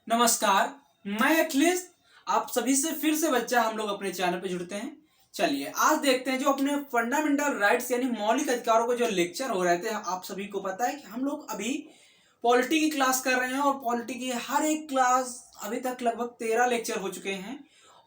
नमस्कार, मैं अखिलेश। आप सभी से फिर से बच्चा हम लोग अपने चैनल पे जुड़ते हैं। चलिए आज देखते हैं जो अपने फंडामेंटल राइट्स यानी मौलिक अधिकारों को जो लेक्चर हो रहे थे। आप सभी को पता है कि हम लोग अभी पॉलिटी की क्लास कर रहे हैं और पॉलिटी की हर एक क्लास अभी तक लगभग 13 लेक्चर हो चुके हैं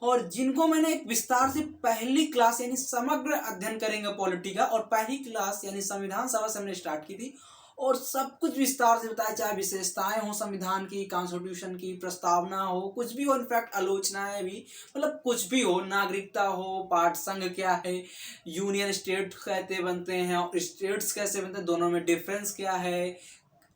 और जिनको मैंने एक विस्तार से पहली क्लास यानी समग्र अध्ययन करेंगे पॉलिटी का, और पहली क्लास यानी संविधान सभा से हमने स्टार्ट की थी और सब कुछ विस्तार से बताया, चाहे विशेषताएं हो संविधान की, कॉन्स्टिट्यूशन की, प्रस्तावना हो, कुछ भी हो, इनफैक्ट आलोचनाएं भी, मतलब कुछ भी हो, नागरिकता हो, पार्ट संघ क्या है, यूनियन स्टेट कैसे बनते हैं और स्टेट्स कैसे बनते हैं, दोनों में डिफरेंस क्या है,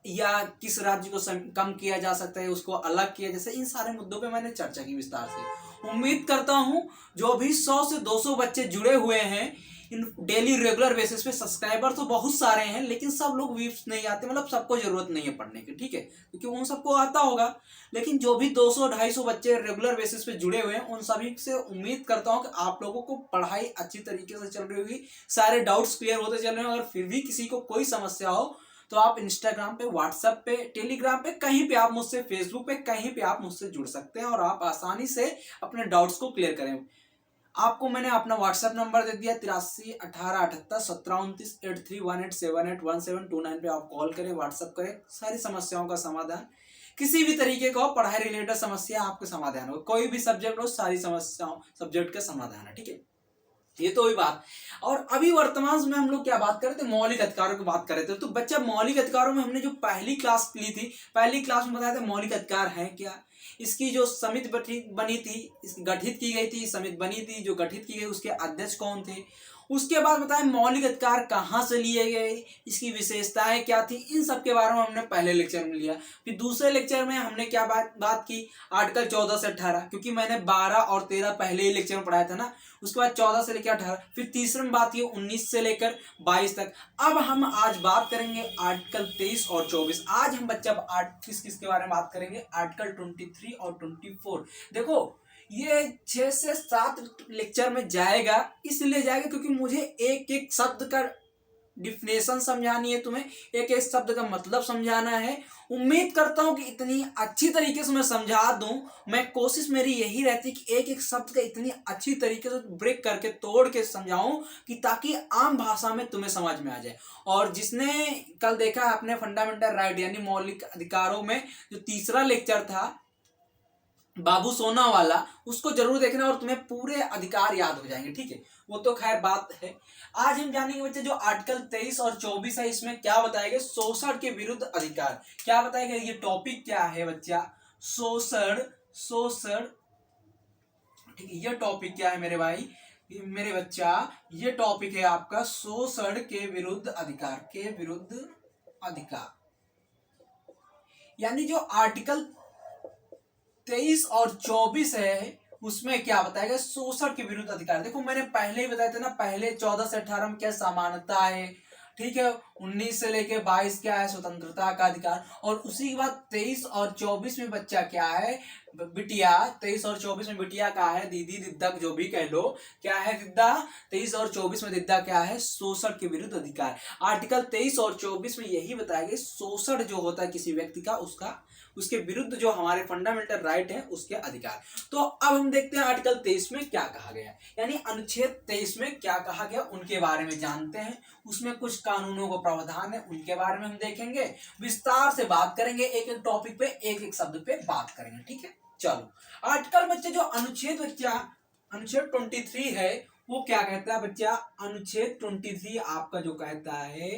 या किस राज्य को कम किया जा सकता है, उसको अलग किया, जैसे इन सारे मुद्दों पे मैंने चर्चा की विस्तार से। उम्मीद करता हूं जो भी 100 से 200 बच्चे जुड़े हुए हैं इन डेली रेगुलर बेसिस पे, सब्सक्राइबर तो बहुत सारे हैं लेकिन सब लोग व्यूज नहीं आते, मतलब सबको जरूरत नहीं है पढ़ने की, ठीक है, क्योंकि उन सबको आता होगा। लेकिन जो भी 200-250 बच्चे रेगुलर बेसिस पे जुड़े हुए हैं उन सभी से उम्मीद करता हूं कि आप लोगों को पढ़ाई अच्छी तरीके से चल रही होगी, सारे डाउट्स क्लियर होते चल रहे हैं। अगर फिर भी किसी को कोई समस्या हो तो आप इंस्टाग्राम पे, व्हाट्सएप पे, टेलीग्राम पे, कहीं पे आप मुझसे, फेसबुक पे, कहीं पे आप मुझसे जुड़ सकते हैं और आप आसानी से अपने डाउट्स को क्लियर करें। आपको मैंने अपना व्हाट्सएप नंबर दे दिया 83 18 78 1729 8318781729 पे आप कॉल करें, व्हाट्सएप करें, सारी समस्याओं का समाधान, किसी भी तरीके का हो, पढ़ाई रिलेटेड समस्या आपके समाधान हो, कोई भी सब्जेक्ट हो, सारी समस्याओं सब्जेक्ट का समाधान है, ठीक है। ये तो हुई बात। और अभी वर्तमान में हम लोग क्या बात कर रहे थे, मौलिक अधिकारों की बात कर रहे थे। तो बच्चा मौलिक अधिकारों में हमने जो पहली क्लास ली थी, पहली क्लास में बताया था मौलिक अधिकार है क्या, इसकी जो समिति बनी थी, इसकी गठित की गई थी, समिति बनी थी, जो गठित की गई उसके अध्यक्ष कौन थे, उसके बाद बताया मौलिक अधिकार कहाँ से लिए गए, इसकी विशेषताएं क्या थी, इन सब के बारे में हमने पहले लेक्चर में लिया। फिर दूसरे लेक्चर में हमने क्या बात की, आर्टिकल 14 से 18, क्योंकि मैंने 12 और 13 पहले ही लेक्चर में पढ़ाया था ना, उसके बाद 14 से लेकर 18, फिर तीसरे में बात की 19 से लेकर 22 तक। अब हम आज बात करेंगे आर्टिकल 23 और 24। आज हम बच्चा किसके बारे में बात करेंगे, आर्टिकल 23 और 24। देखो ये 6 से 7 लेक्चर में जाएगा, इसलिए जाएगा क्योंकि मुझे एक एक शब्द का डिफिनेशन समझानी है, तुम्हें एक एक शब्द का मतलब समझाना है। उम्मीद करता हूं कि इतनी अच्छी तरीके से मैं समझा दूं, मैं कोशिश मेरी यही रहती कि एक एक शब्द का इतनी अच्छी तरीके से ब्रेक करके, तोड़ के समझाऊं कि ताकि आम भाषा में तुम्हें समझ में आ जाए। और जिसने कल देखा अपने फंडामेंटल राइट यानी मौलिक अधिकारों में जो तीसरा लेक्चर था बाबू सोना वाला, उसको जरूर देखना और तुम्हें पूरे अधिकार याद हो जाएंगे, ठीक है। वो तो खैर बात है। आज हम जानेंगे बच्चे जो आर्टिकल 23 और 24 है, इसमें क्या बताएगा, शोषण के विरुद्ध अधिकार क्या बताएगा। ये टॉपिक क्या है बच्चा, शोषण, शोषण, ठीक है। ये टॉपिक क्या है मेरे भाई, मेरे बच्चा, ये टॉपिक है आपका शोषण के विरुद्ध अधिकार, के विरुद्ध अधिकार। यानी जो आर्टिकल 23 और 24 है उसमें क्या बताएगा, शोषण के विरुद्ध अधिकार। देखो मैंने पहले ही बताया था ना, पहले 14 से 18 में क्या समानता है, ठीक है, 19 से लेके 22 क्या है, स्वतंत्रता का अधिकार, और उसी के बाद 23 और 24 में बच्चा क्या है, बिटिया, 23 और 24 में बिटिया का है, दीदी, दिद्दा, जो भी कह लो, क्या है दिद्दा, 23 और 24 में दिद्दा क्या है, शोषण के विरुद्ध अधिकार। आर्टिकल 23 और 24 में यही बताया, शोषण जो होता है किसी व्यक्ति का, उसके विरुद्ध जो हमारे फंडामेंटल राइट है उसके अधिकार। तो अब हम देखते हैं आर्टिकल 23 में क्या कहा गया, यानी अनुच्छेद 23 में क्या कहा गया उनके बारे में जानते हैं। उसमें कुछ कानूनों को प्रावधान है, उनके बारे में हम देखेंगे, विस्तार से बात करेंगे, एक एक टॉपिक पे, एक एक शब्द पे बात करेंगे, ठीक है। चलो आर्टिकल बच्चे जो अनुच्छेद बच्चा, अनुच्छेद 23 है वो क्या कहता है बच्चा, अनुच्छेद 23 आपका जो कहता है,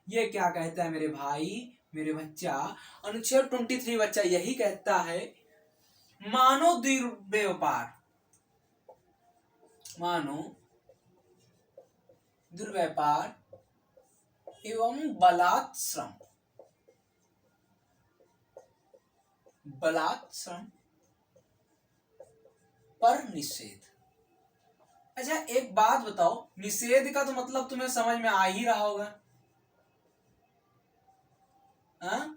ये क्या कहता है मेरे भाई, मेरे बच्चा, अनुच्छेद 23 बच्चा यही कहता है, मानव दुर्व्यापार, मानव दुर्व्यापार एवं बलात्श्रम, बलात्श्रम पर निषेध। अच्छा एक बात बताओ, निषेध का तो मतलब तुम्हें समझ में आ ही रहा होगा, हाँ?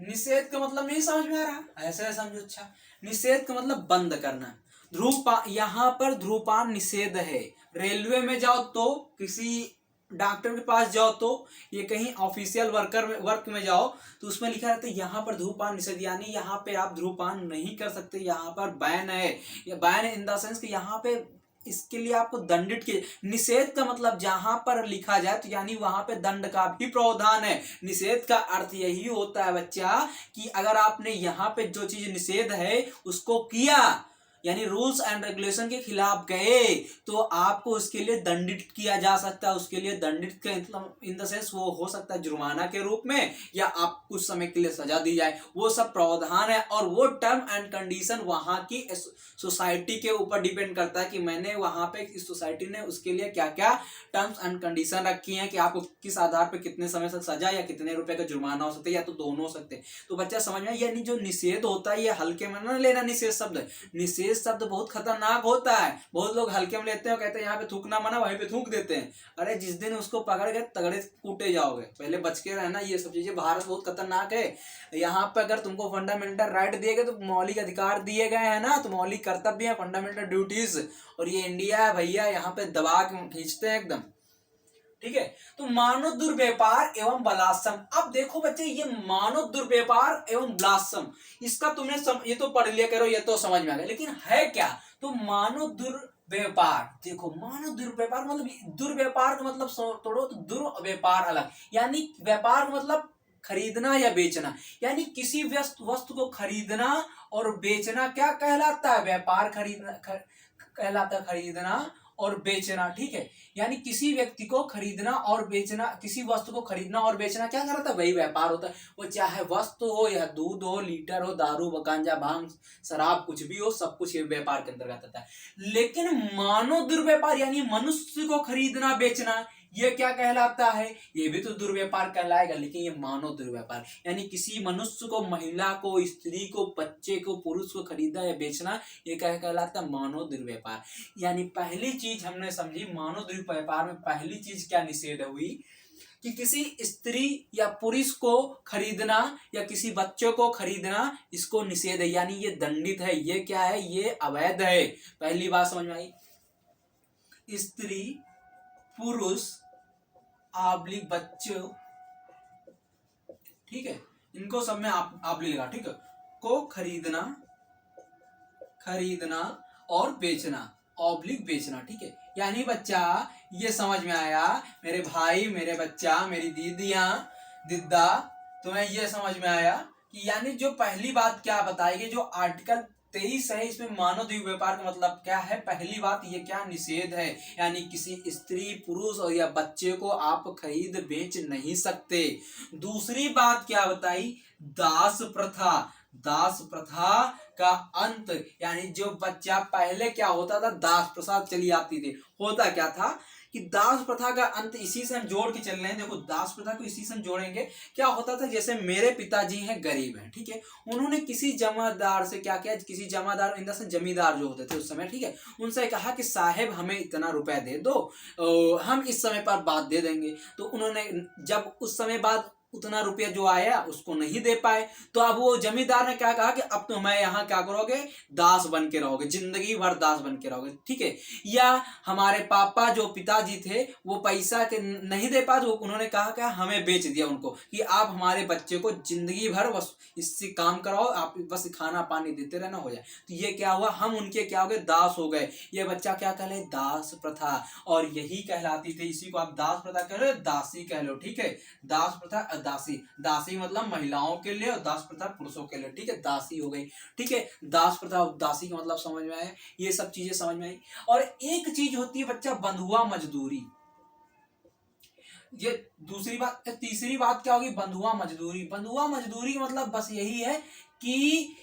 निषेध का मतलब नहीं समझ में आ रहा, ऐसे समझो। अच्छा निषेध का मतलब बंद करना, धूम्रपान, यहाँ पर धूम्रपान निषेध है। रेलवे में जाओ तो किसी डॉक्टर के पास जाओ तो ये कहीं ऑफिशियल वर्क में जाओ तो उसमें लिखा रहता है यहाँ पर धूमपान निषेध, यानी यहाँ पे आप धूमपान नहीं कर सकते, यहाँ पर बैन है। या बैन इन द सेंस कि यहाँ पे इसके लिए आपको दंडित किए। निषेध का मतलब जहां पर लिखा जाए तो यानी वहां पे दंड का भी प्रावधान है। निषेध का अर्थ यही होता है बच्चा कि अगर आपने यहाँ पे जो चीज निषेध है उसको किया, यानी रूल्स एंड रेगुलेशन के खिलाफ गए, तो आपको उसके लिए दंडित किया जा सकता है। उसके लिए दंडित का मतलब इन द सेंस वो हो सकता है जुर्माना के रूप में, या आप कुछ समय के लिए सजा दी जाए, वो सब प्रावधान है। और वो टर्म एंड कंडीशन वहां की सोसाइटी के ऊपर डिपेंड करता है कि मैंने वहां पे इस सोसाइटी ने उसके लिए क्या क्या टर्म्स एंड कंडीशन रखी हैं कि आपको किस आधार पर कितने समय तक सजा या कितने रुपए का जुर्माना हो सकता है, या तो दोनों हो सकते हैं। तो बच्चा समझ में, यानी जो निषेध होता है ये हल्के में ना लेना। निषेध शब्द, निषेध शब्द बहुत खतरनाक होता है। बहुत लोग हल्के में लेते हैं, कहते हैं यहाँ पे थूकना मना, वहीं पे थूक देते हैं। अरे जिस दिन उसको पकड़ गए तगड़े कूटे जाओगे, पहले बच के रहना। ये सब चीजें, भारत बहुत खतरनाक है। यहाँ पे अगर तुमको फंडामेंटल राइट दिए गए तो मौलिक अधिकार दिए गए हैं ना, तो मौलिक कर्तव्य है, फंडामेंटल ड्यूटीज। और ये इंडिया है भैया, यहाँ पे दबा के खींचते हैं एकदम, ठीक है। तो मानव दुर्व्यापार एवं बलात्सम। अब देखो बच्चे, ये मानव दुर्व्यापार एवं बलात्सम, इसका तुमने ये तो पढ़ लिया करो, ये तो समझ में आ गया, लेकिन है क्या? तो मानव दुर्व्यापार, देखो मानव दुर्व्यापार मतलब, दुर्व्यापार का मतलब तोड़ो तो दुर्व्यापार अलग, यानी व्यापार का मतलब खरीदना या बेचना, यानी किसी वस्तु को खरीदना और बेचना क्या कहलाता है? व्यापार खरीदना कहलाता है, खरीदना और बेचना, ठीक है। यानी किसी व्यक्ति को खरीदना और बेचना, किसी वस्तु को खरीदना और बेचना क्या करता है? वही व्यापार होता है। वो चाहे वस्तु हो या दूध हो, लीटर हो, दारू, गांजा, भांग, शराब, कुछ भी हो, सब कुछ ये व्यापार के अंतर्गत आता है। लेकिन मानव दुर्व्यापार यानी मनुष्य को खरीदना बेचना, ये क्या कहलाता है? ये भी तो दुर्व्यापार कहलाएगा, लेकिन ये मानव दुर्व्यापार, यानी किसी मनुष्य को, महिला को, स्त्री को, बच्चे को, पुरुष को खरीदा या बेचना, ये क्या कहलाता है? मानव दुर्व्यापार। यानी पहली चीज हमने समझी, मानव दुर्व्यापार में पहली चीज क्या निषेध हुई कि किसी स्त्री या पुरुष को खरीदना या किसी बच्चों को खरीदना, इसको निषेध है, यानी ये दंडित है। ये क्या है? ये अवैध है। पहली बात समझ में आई। स्त्री, पुरुष आब्लिक बच्चों, ठीक है, इनको सब में आप लेगा, ठीक है, को खरीदना और बेचना, ऑब्लिक बेचना, ठीक है। यानी बच्चा ये समझ में आया मेरे भाई, मेरे बच्चा, मेरी दीदियां, दिद्दा, तुम्हें ये समझ में आया कि यानी जो पहली बात क्या बताई गई, जो आर्टिकल 23 है, इसमें मानव दुर्व्यापार का मतलब क्या है? पहली बात ये क्या निषेध है, यानी किसी स्त्री, पुरुष और या बच्चे को आप खरीद बेच नहीं सकते। दूसरी बात क्या बताई? दास प्रथा। दास प्रथा का अंत, यानी जो बच्चा, पहले क्या होता था? दास प्रथा चली आती थी। होता क्या था कि दास प्रथा का अंत, इसी से हम जोड़ के चल रहे हैं। देखो दास प्रथा को इसी से हम जोड़ेंगे। क्या होता था? जैसे मेरे पिताजी हैं, गरीब हैं, ठीक है, उन्होंने किसी जमादार से क्या किया? किसी जमादार, इंदर से जमींदार जो होते थे उस समय, ठीक है, उनसे कहा कि साहेब हमें इतना रुपया दे दो, हम इस समय पर बाद दे देंगे। तो उन्होंने जब उस समय बाद उतना रुपया जो आया उसको नहीं दे पाए, तो अब वो जमींदार ने क्या कहा कि अब तो मैं यहाँ क्या करोगे? दास बन के रहोगे, जिंदगी भर दास बन के रहोगे, ठीक है। या हमारे पापा जो पिताजी थे वो पैसा के नहीं दे पाए, तो उन्होंने कहा कि हमें बेच दिया उनको कि आप हमारे बच्चे को जिंदगी भर बस इससे काम कराओ, आप बस खाना पानी देते रहना, हो जाए। तो ये क्या हुआ? हम उनके क्या हो गए? दास हो गए। ये बच्चा क्या कहले? दास प्रथा। और यही कहलाती थी, इसी को आप दास प्रथा कह लो, दासी कह लो, ठीक है। दास प्रथा, दासी, दासी मतलब महिलाओं के लिए और दास प्रथा पुरुषों के लिए, ठीक है, दासी हो गई, ठीक है। दास प्रथा और दासी का मतलब समझ में आया, ये सब चीजें समझ में आई। और एक चीज होती है बच्चा, बंधुआ मजदूरी। ये दूसरी बात। तीसरी बात क्या होगी? बंधुआ मजदूरी। बंधुआ मजदूरी का मतलब बस यही है कि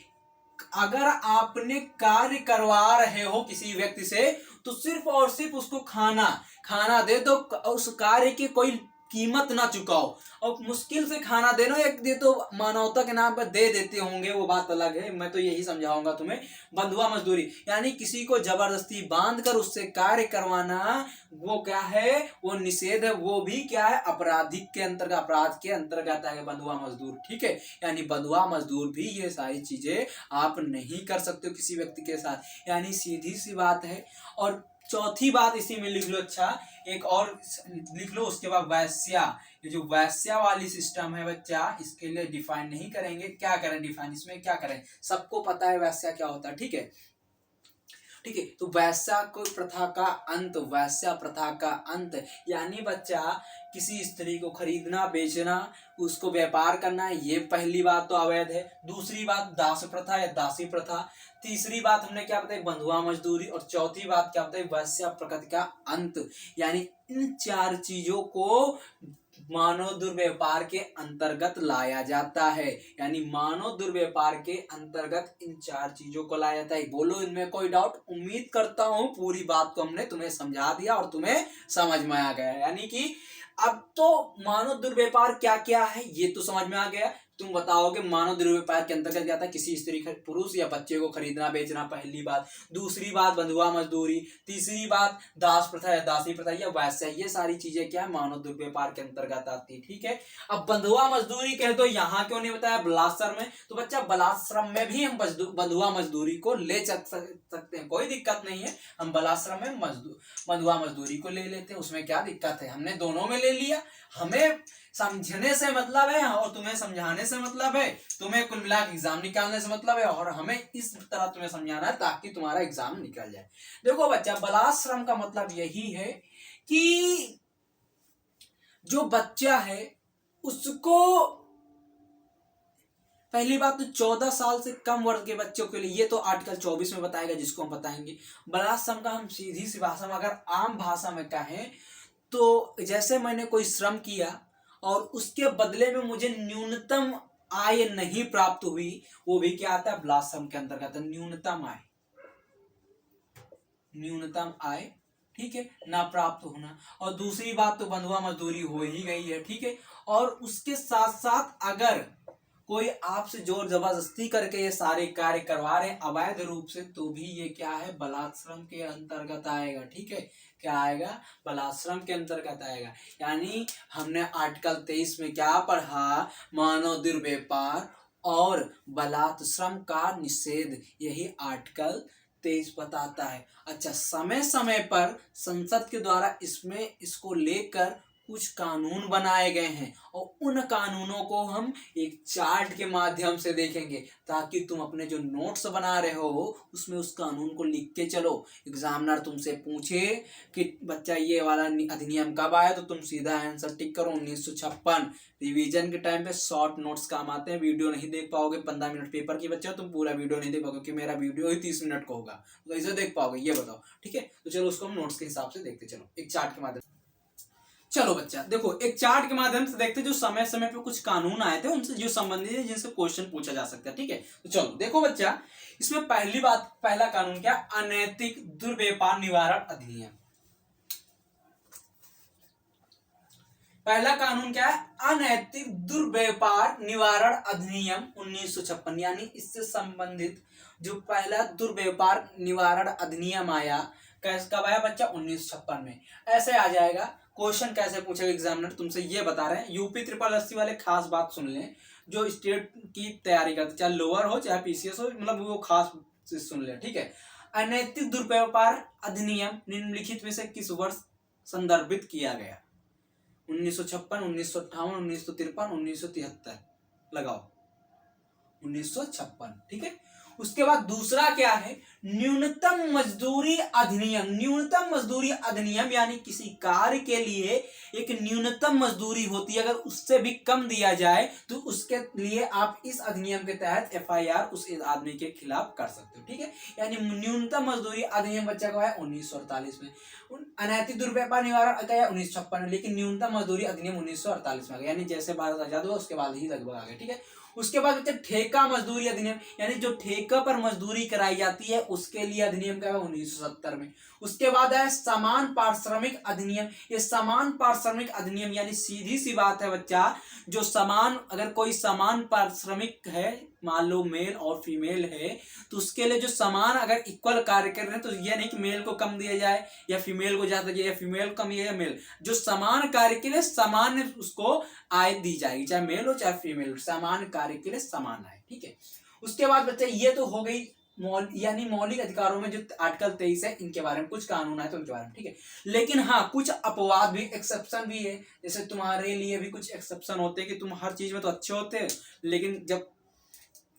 अगर आपने कार्य करवा रहे हो किसी व्यक्ति से, तो सिर्फ और सिर्फ उसको खाना दे दो, उस कार्य की कोई कीमत ना चुकाओ। और मुश्किल से खाना देना, एक दे तो मानवता के नाम पर दे देते होंगे, वो बात अलग है, मैं तो यही समझाऊंगा तुम्हें। बंधुआ मजदूरी यानी किसी को जबरदस्ती बांधकर उससे कार्य करवाना, वो क्या है? वो निषेध है। वो भी क्या है? आपराधिक के अंतर्गत, अपराध के अंतर्गत है बंधुआ मजदूर, ठीक है। यानी बंधुआ मजदूर भी ये सारी चीजें आप नहीं कर सकते हो किसी व्यक्ति के साथ, यानी सीधी सी बात है। और चौथी बात इसी में लिख लो। अच्छा एक और लिख लो उसके बाद वैश्या। ये जो वैश्या वाली सिस्टम है बच्चा, इसके लिए डिफाइन नहीं करेंगे, क्या करें डिफाइन, इसमें क्या करें, सबको पता है वैश्या क्या होता है। ठीक है, ठीक है। तो वैश्या को प्रथा का अंत, वैश्या प्रथा का अंत यानी बच्चा किसी स्त्री को खरीदना बेचना, उसको व्यापार करना, ये पहली बात तो अवैध है। दूसरी बात दास प्रथा या दासी प्रथा। तीसरी बात हमने क्या बताई, बंधुआ मजदूरी। और चौथी बात क्या बताई, वैश्या प्रकृति का अंत। यानी इन चार चीजों को मानव दुर्व्यापार के अंतर्गत लाया जाता है। यानी मानव दुर्व्यापार के अंतर्गत इन चार चीजों को लाया जाता है। बोलो इनमें कोई डाउट? उम्मीद करता हूं पूरी बात को हमने तुम्हें समझा दिया और तुम्हें समझ में आ गया। यानी कि अब तो मानव दुर्व्यापार क्या क्या है ये तो समझ में आ गया। तुम बताओगे मानव दुर्व्यापार के अंतर्गत क्या था, किसी स्त्री पुरुष या बच्चे को खरीदना बेचना, पहली बात। दूसरी बात बंधुआ मजदूरी। तीसरी बात दास प्रथा या दासी प्रथा या वैश्या, ये सारी चीजें क्या है, मानव दुर्व्यापार के अंतर्गत आती है। ठीक है, अब बंधुआ मजदूरी कहे तो यहाँ क्यों नहीं बताया बलात्सर में, तो बच्चा बलात्सर में भी हम बंधुआ मजदूरी को ले सकते हैं, कोई दिक्कत नहीं है। हम बलात्सर में बंधुआ मजदूरी को ले लेते हैं, उसमें क्या दिक्कत है, हमने दोनों में ले लिया। हमें समझने से मतलब है और तुम्हें समझाने से मतलब है, तुम्हें कुल मिला के एग्जाम निकालने से मतलब है, और हमें इस तरह तुम्हें समझाना है ताकि तुम्हारा एग्जाम निकल जाए। देखो बच्चा, बलाश्रम का मतलब यही है कि जो बच्चा है उसको, पहली बात तो 14 साल से कम वर्ग के बच्चों के लिए, ये तो आर्टिकल 24 में बताएगा जिसको हम बताएंगे। बलाश्रम का हम सीधी सी भाषा में, अगर आम भाषा में कहें तो जैसे मैंने कोई श्रम किया और उसके बदले में मुझे न्यूनतम आय नहीं प्राप्त हुई, वो भी क्या आता है, बलाश्रम के अंतर्गत न्यूनतम आय, न्यूनतम आय। ठीक है, ना प्राप्त होना। और दूसरी बात तो बंधुआ मजदूरी हो ही गई है। ठीक है, और उसके साथ साथ अगर कोई आपसे जोर जबरदस्ती करके ये सारे कार्य करवा रहे अवैध रूप से, तो भी ये क्या है, बलात्श्रम के अंतर्गत आएगा। ठीक है, क्या आएगा, बलात्श्रम के अंतर्गत आएगा। यानी हमने आर्टिकल 23 में क्या पढ़ा, मानव दुर्व्यापार और बलात्श्रम का निषेध, यही आर्टिकल 23 बताता है। अच्छा, समय समय पर संसद के द्वारा इसको लेकर कुछ कानून बनाए गए हैं और उन कानूनों को हम एक चार्ट के माध्यम से देखेंगे ताकि तुम अपने जो नोट्स बना रहे हो उसमें उस कानून को लिख के चलो। एग्जामिनर तुमसे पूछे कि बच्चा ये वाला अधिनियम कब आया, तो तुम सीधा आंसर टिक करो 1956। रिवीजन के टाइम पे शॉर्ट नोट्स काम आते हैं, वीडियो नहीं देख पाओगे। 15 मिनट पेपर की बच्चा, तुम पूरा वीडियो नहीं देख पाओगे क्योंकि मेरा वीडियो ही 30 मिनट का होगा, तो कैसे देख पाओगे ये बताओ। ठीक है, तो चलो उसको हम नोट्स के हिसाब से देखते चलो एक चार्ट के माध्यम। चलो बच्चा देखो, एक चार्ट के माध्यम से देखते जो समय समय पे कुछ कानून आए थे उनसे जो संबंधित है, जिनसे क्वेश्चन पूछा जा सकता है। ठीक है, तो चलो देखो बच्चा, इसमें पहली बात, पहला कानून क्या, अनैतिक दुर्व्यापार निवारण अधिनियम। पहला कानून क्या है, अनैतिक दुर्व्यापार निवारण अधिनियम 1956। यानी इससे संबंधित जो पहला दुर्व्यापार निवारण अधिनियम आया, कब आया बच्चा, 1956 में। ऐसे आ जाएगा। क्वेश्चन कैसे पूछेगा एग्जामिनर, तुमसे ये बता रहे हैं। यूपी 888 वाले खास बात सुन लें, जो स्टेट की तैयारी करते, चाहे लोअर हो चाहे पीसीएस हो, मतलब वो खास सुन लें। ठीक है, अनैतिक दुर्व्यापार अधिनियम निम्नलिखित में से किस वर्ष संदर्भित किया गया, 1956, 1958, 1953, 1973, लगाओ 1956। ठीक है, उसके बाद दूसरा क्या है, न्यूनतम मजदूरी अधिनियम। न्यूनतम मजदूरी अधिनियम यानी किसी कार्य के लिए एक न्यूनतम मजदूरी होती है, अगर उससे भी कम दिया जाए तो उसके लिए आप इस अधिनियम के तहत एफआईआर उस आदमी के खिलाफ कर सकते हो। ठीक है, यानी न्यूनतम मजदूरी अधिनियम बच्चा का है 1948 में। अनैतिक दुर्व्यापार निवारण गया 1956 में, लेकिन न्यूनतम मजदूरी अधिनियम 1948 में आ गया, यानी जैसे भारत आजाद हुआ उसके बाद ही लगभग आ गया। ठीक है, उसके बाद बच्चे ठेका मजदूरी अधिनियम, यानी जो ठेका पर मजदूरी कराई जाती है उसके लिए अधिनियम क्या है 1970 में। उसके बाद है समान पारिश्रमिक अधिनियम। ये समान पारिश्रमिक अधिनियम यानी सीधी सी बात है बच्चा, जो समान, अगर कोई समान पारिश्रमिक है, मान लो मेल और फीमेल है, तो उसके लिए जो समान अगर इक्वल कार्य कर रहे हैं, तो यह नहीं कि मेल को कम दिया जाए या फीमेल को ज्यादा दिया, या फीमेल को कम या मेल, जो समान कार्य के लिए समान उसको आय दी जाएगी, चाहे मेल हो चाहे फीमेल, समान कार्य के लिए समान आय। ठीक है, उसके बाद बच्चा ये तो हो गई यानी मौलिक अधिकारों में जो आर्टिकल 23 है इनके बारे में कुछ कानून है तो उनके बारे में, ठीक है। लेकिन हाँ कुछ अपवाद भी, एक्सेप्शन भी है। जैसे तुम्हारे लिए भी कुछ एक्सेप्शन होते हैं कि तुम हर चीज में तो अच्छे होते हैं, लेकिन जब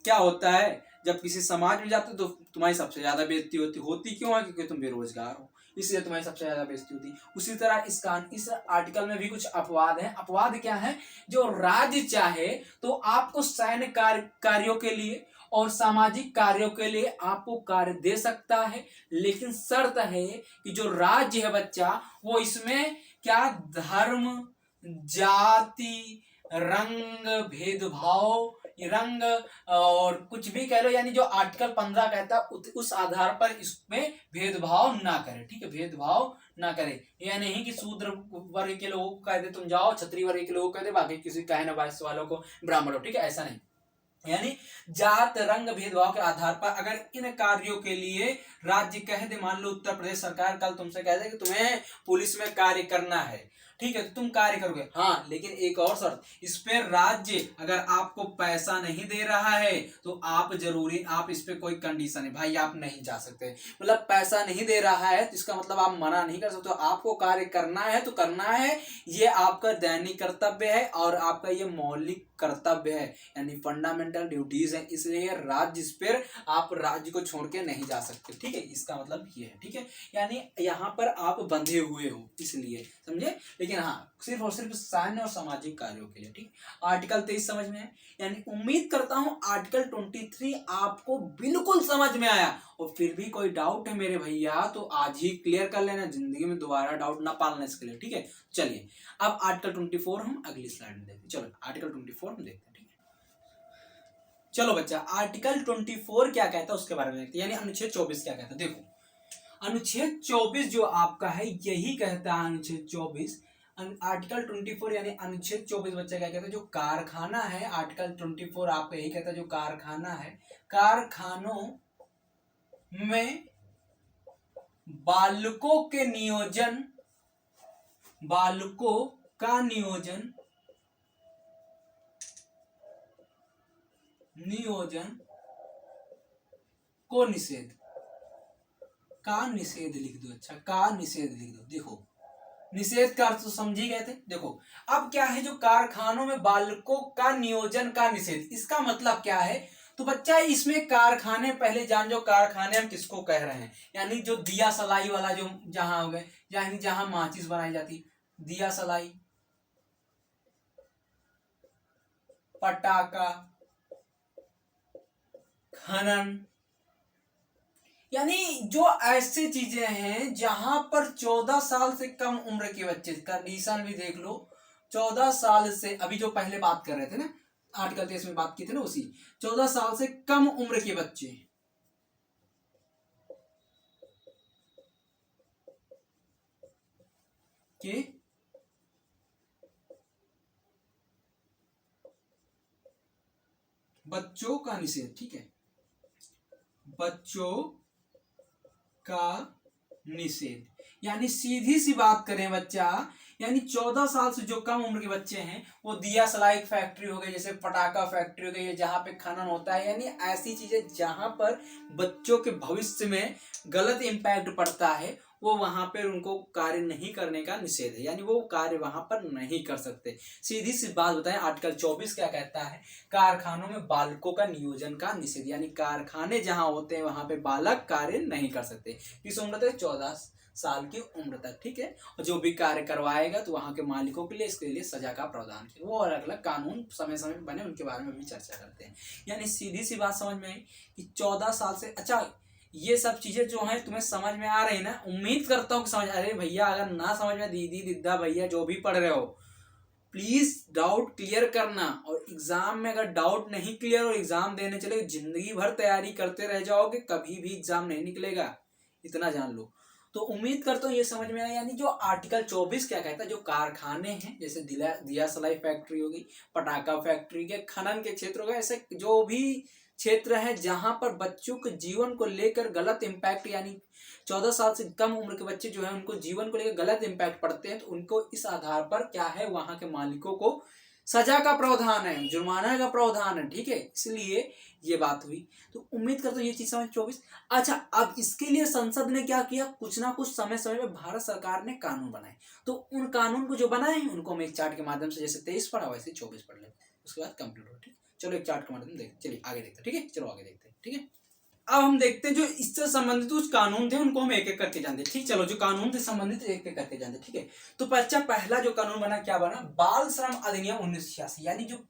क्या होता है, जब किसी समाज में जाते हो तो तुम्हारी सबसे ज्यादा बेइज्जती होती क्यों है? क्योंकि तुम बेरोजगार हो, इसलिए तुम्हारी सबसे ज्यादा बेइज्जती होती। उसी तरह इस आर्टिकल में भी कुछ अपवाद है। अपवाद क्या है? जो राज्य चाहे तो आपको सैन्य कार्यों के लिए और सामाजिक कार्यों के लिए आपको कार्य दे सकता है, लेकिन शर्त है कि जो राज्य है बच्चा वो इसमें क्या, धर्म, जाति, रंग, भेदभाव, रंग और कुछ भी कह लो, यानी जो आर्टिकल 15 कहता है उस आधार पर इसमें भेदभाव ना करे, ठीक है, भेदभाव ना करे। यह नहीं कि शूद्र वर्ग के लोगों को कह दे तुम जाओ, क्षत्रिय वर्ग के लोगों को कह दे बाकी किसी कहने वाले वालों को ब्राह्मण हो, ठीक है, ऐसा नहीं। यानी जात रंग भेदभाव के आधार पर अगर इन कार्यों के लिए राज्य कह दे, मान लो उत्तर प्रदेश सरकार कल तुमसे कह दे कि तुम्हें पुलिस में कार्य करना है, ठीक है, तो तुम कार्य करोगे, हाँ, लेकिन एक और शर्त, इस पे राज्य अगर आपको पैसा नहीं दे रहा है तो आप जरूरी, आप इस पे कोई कंडीशन है भाई आप नहीं जा सकते। मतलब पैसा नहीं दे रहा है तो इसका मतलब आप मना नहीं कर सकते, तो आपको कार्य करना है तो करना है, ये आपका दैनिक कर्तव्य है और आपका ये मौलिक कर्तव्य है, यानी फंडामेंटल ड्यूटीज है, इसलिए राज्य इस पर आप राज्य को छोड़ के नहीं जा सकते, ठीक है, इसका मतलब ये है, ठीक है, यानी यहाँ पर आप बंधे हुए हो, इसलिए समझे। लेकिन हाँ सिर्फ और सिर्फ सैन्य और सामाजिक कार्यों के लिए, ठीक। आर्टिकल 23 समझ में है, यानी उम्मीद करता हूं आर्टिकल 23 आपको बिल्कुल समझ में आया, और फिर भी कोई डाउट है मेरे भैया तो आज ही क्लियर कर लेना, जिंदगी में दोबारा डाउट ना पालना इसके लिए, ठीक है। चलिए अब आर्टिकल 24 हम अगली स्लाइड में देखते हैं। चलो आर्टिकल 24 हम देखते हैं, ठीक है। चलो बच्चा आर्टिकल 24 क्या कहता है उसके बारे में देखते हैं, यानी अनुच्छेद 24 क्या कहता है। देखो अनुच्छेद 24 जो आपका है यही कहता है, अनुच्छेद 24 आर्टिकल 24 यानी अनुच्छेद 24 बच्चा क्या कहता है, जो कारखाना है, आर्टिकल 24 आपका यही कहता है जो कारखाना है, कारखानों में बालकों के नियोजन, बालकों का नियोजन को निषेध, का निषेध लिख दो, अच्छा का निषेध लिख दो। देखो निषेध का अर्थ तो समझ ही गए थे। देखो अब क्या है, जो कारखानों में बालकों का नियोजन का निषेध, इसका मतलब क्या है, तो बच्चा इसमें कारखाने, पहले जान जो कारखाने हम किसको कह रहे हैं, यानी जो दिया सलाई वाला जो जहां हो गए, यानी जहां माचिस बनाई जाती, दिया सलाई, पटाखा, खनन, यानी जो ऐसी चीजें हैं जहां पर 14 साल से कम उम्र के बच्चे, कंडीशन भी देख लो, 14 साल से, अभी जो पहले बात कर रहे थे ना आर्टिकल 23 में बात की थी ना, उसी 14 साल से कम उम्र के बच्चे के बच्चों का निषेध, ठीक है, बच्चों का निषेध, यानी सीधी सी बात करें बच्चा, यानी 14 साल से जो कम उम्र के बच्चे हैं वो दिया सलाई फैक्ट्री हो गई, जैसे पटाखा फैक्ट्री हो गई, जहां पे खनन होता है, यानी ऐसी चीजें जहां पर बच्चों के भविष्य में गलत इम्पैक्ट पड़ता है वो वहां पर उनको कार्य नहीं करने का निषेध है, यानी वो कार्य वहां पर नहीं कर सकते। सीधी सी बात बताएं आर्टिकल 24 क्या कहता है, कारखानों में बालकों का नियोजन का निषेध, यानी कारखाने जहां होते हैं वहां पे बालक कार्य नहीं कर सकते, किस उम्र तक, 14 साल की उम्र तक, ठीक है। और जो भी कार्य करवाएगा तो वहां के मालिकों के लिए इसके लिए सजा का प्रावधान किया, वो अलग अलग कानून समय समय पर बने, उनके बारे में भी चर्चा करते हैं। यानी सीधी सी बात समझ में आई कि 14 साल से, अच्छा ये सब चीजें जो हैं तुम्हें समझ में आ रही है ना, उम्मीद करता हूँ कि समझ, अरे भैया अगर ना समझ में, दीदी दिद्दा भैया जो भी पढ़ रहे हो प्लीज डाउट क्लियर करना, और एग्जाम में अगर डाउट नहीं क्लियर और एग्जाम देने चले जिंदगी भर तैयारी करते रह जाओगे, कभी भी एग्जाम नहीं निकलेगा, इतना जान लो। तो उम्मीद करता हूँ ये समझ में आया, यानी जो आर्टिकल 24 क्या कहता है, जो कारखाने हैं जैसे दिया सलाई फैक्ट्री होगी, पटाखा फैक्ट्री के, खनन के क्षेत्र हो गए, ऐसे जो भी क्षेत्र है जहां पर बच्चों के जीवन को लेकर गलत इम्पैक्ट, यानी 14 साल से कम उम्र के बच्चे जो है उनको जीवन को लेकर गलत इम्पैक्ट पड़ते हैं, तो उनको इस आधार पर क्या है वहां के मालिकों को सजा का प्रावधान है, जुर्माना का प्रावधान है, ठीक है, इसलिए ये बात हुई। तो उम्मीद करता हूँ ये चीज समझ 24। अच्छा, अब इसके लिए संसद ने क्या किया, कुछ ना कुछ समय समय में भारत सरकार ने कानून बनाए। तो उन कानून को जो बनाए हैं उनको हम एक चार्ट के माध्यम से, जैसे 23 पढ़ा वैसे 24 पढ़ लेते, उसके बाद कंप्लीट हो। ठीक, चलो एक चार्ट के माध्यम से देखते, चलिए आगे देखते हैं, ठीक है, चलो आगे देखते हैं, ठीक है। अब हम देखते हैं जो इससे संबंधित कुछ कानून थे उनको हम एक एक करके जानते हैं। ठीक, चलो जो कानून थे संबंधित एक एक करके जानते हैं, ठीक है। तो बच्चा पहला जो कानून बना क्या बना, बाल श्रम अधिनियम 1986, यानी जो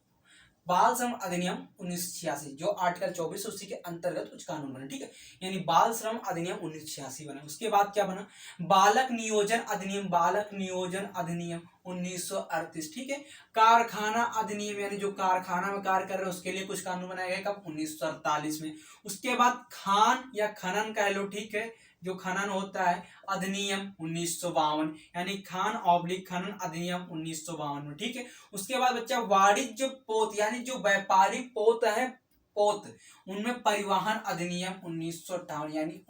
बाल श्रम अधिनियम 1986 जो आर्टिकल 24 उसी के अंतर्गत कुछ कानून बने, ठीक है, यानी बाल श्रम अधिनियम 1986 बना। उसके बाद क्या बना, बालक नियोजन अधिनियम, बालक नियोजन अधिनियम 1938, ठीक है। कारखाना अधिनियम, यानी जो कारखाना में कार्य कर रहे हैं उसके लिए कुछ कानून बनाए गए, कब, 1948 में। उसके बाद खान या खनन कह लो, ठीक है, जो खनन होता है, अधिनियम 1952, यानी खान ऑब्लिक खनन अधिनियम 1952 में, ठीक है। उसके बाद बच्चा वाणिज्य पोत, यानी जो व्यापारिक पोत है, पोत, उनमें परिवहन अधिनियम 1958, यानी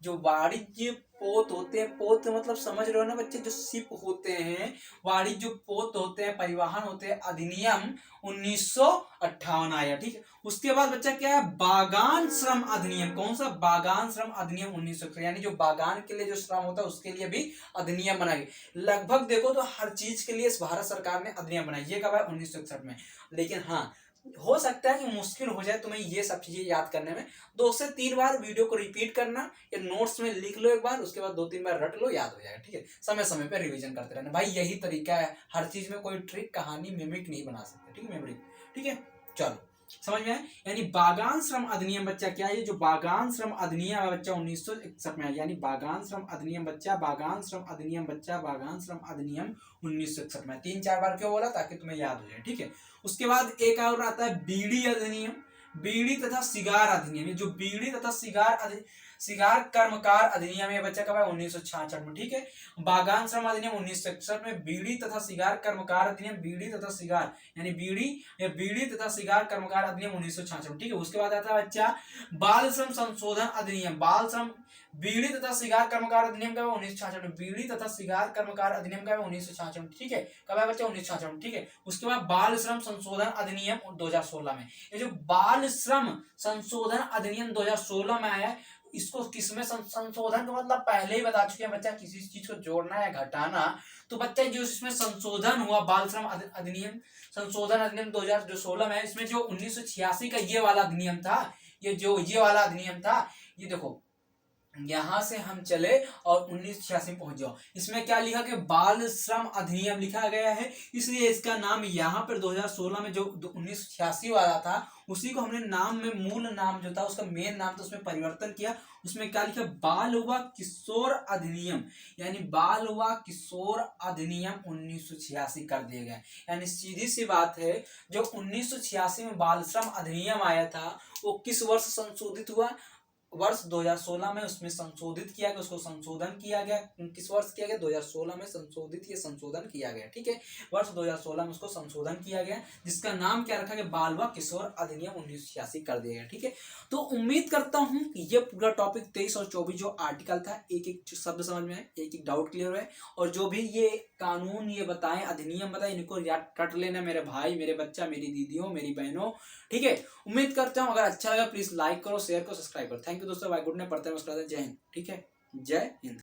जो वाणिज्य पोत होते हैं, पोत मतलब समझ रहे हो ना बच्चे, जो शिप होते हैं, वाणिज्य पोत होते हैं, परिवहन होते हैं, अधिनियम 1958 आया, ठीक है। उसके बाद बच्चा क्या है, बागान श्रम अधिनियम, कौन सा, बागान श्रम अधिनियम 1961, यानी जो बागान के लिए जो श्रम होता है उसके लिए भी अधिनियम बनाई। लगभग देखो तो हर चीज के लिए भारत सरकार ने अधिनियम बनाई, ये कब है, 1961 में। लेकिन हाँ, हो सकता है कि मुश्किल हो जाए तुम्हें ये सब चीजें याद करने में, 2 से 3 बार वीडियो को रिपीट करना या नोट्स में लिख लो एक बार, उसके बाद 2-3 बार रट लो, याद हो जाएगा, ठीक है। समय समय पे रिवीजन करते रहना भाई, यही तरीका है, हर चीज में कोई ट्रिक कहानी मिमिक नहीं बना सकते, ठीक है, मेमोरी, ठीक है। चलो समझ में आए, यानी बागान श्रम अधिनियम बच्चा क्या है, जो बागान श्रम अधिनियम है बच्चा 1961 में, यानी बागान श्रम अधिनियम बच्चा, बागान श्रम अधिनियम बच्चा, बागान श्रम अधिनियम 1961 में। 3-4 बार क्यों बोला, ताकि तुम्हें याद हो जाए, ठीक है। उसके बाद एक और आता है बीड़ी अधिनियम, बीड़ी तथा सिगार अधिनियम, जो बीड़ी तथा सिगार कर्मकार अधिनियम है बच्चा कब है, 1966 में, ठीक है। बागान श्रम अधिनियम 1961 में, बीड़ी तथा सिगार कर्मकार अधिनियम, बीड़ी तथा सिगार, यानी बीड़ी तथा सिगार कर्मकार अधिनियम 1966 में, ठीक है। उसके बाद आता है बच्चा बाल श्रम संशोधन अधिनियम, बाल श्रम, बीड़ी तथा सिगार कर्मकार अधिनियम का 1966 में, बीड़ी तथा सिगार कर्मकार अधिनियम का 1966 में, ठीक है, कब है बच्चा, 1966 में, ठीक है। उसके बाद बाल श्रम संशोधन अधिनियम 2016 में। ये जो बाल श्रम संशोधन अधिनियम 2016 में आया है, इसको किसमें संशोधन का मतलब पहले ही बता चुके हैं बच्चा, किसी चीज को जोड़ना या घटाना। तो बच्चा जो इसमें संशोधन हुआ, बाल श्रम अधिनियम संशोधन अधिनियम 2016 में, इसमें जो 1986 का ये वाला अधिनियम था, ये वाला अधिनियम था, ये देखो यहां से हम चले और 1986 में पहुंच जाओ, इसमें क्या लिखा कि बाल श्रम अधिनियम लिखा गया है, इसलिए इसका नाम यहाँ पर 2016 में जो 1986 वाला था उसी को हमने नाम में, मूल नाम जो था उसका मेन नाम था उसमें परिवर्तन किया। उसमें क्या लिखा, बाल व किशोर अधिनियम, यानी बाल व किशोर अधिनियम 1986 कर दिया गया। यानी सीधी सी बात है, जो 1986 में बाल श्रम अधिनियम आया था वो किस वर्ष संशोधित हुआ, वर्ष 2016 में उसमें संशोधित किया गया, उसको संशोधन किया गया। किस वर्ष किया गया, 2016 में संशोधित, ये संशोधन किया गया, ठीक है, वर्ष 2016 में उसको संशोधन किया गया, जिसका नाम क्या रखा गया, बाल व किशोर अधिनियम 1986 कर दिया गया, ठीक है। तो उम्मीद करता हूं कि ये पूरा टॉपिक 23 और 24 जो आर्टिकल था, एक एक शब्द समझ में आए, एक एक डाउट क्लियर है, और जो भी ये कानून ये बताएं, अधिनियम बताएं, इनको याद रट लेना मेरे भाई, मेरे बच्चा, मेरी दीदियों, मेरी बहनों, ठीक है। उम्मीद करता हूं अगर अच्छा लगा प्लीज लाइक करो, शेयर करो, सब्सक्राइब करो। थैंक यू दोस्तों, बाय, गुड नाइट, पढ़ते हैं, जय हिंद, ठीक है, जय हिंद।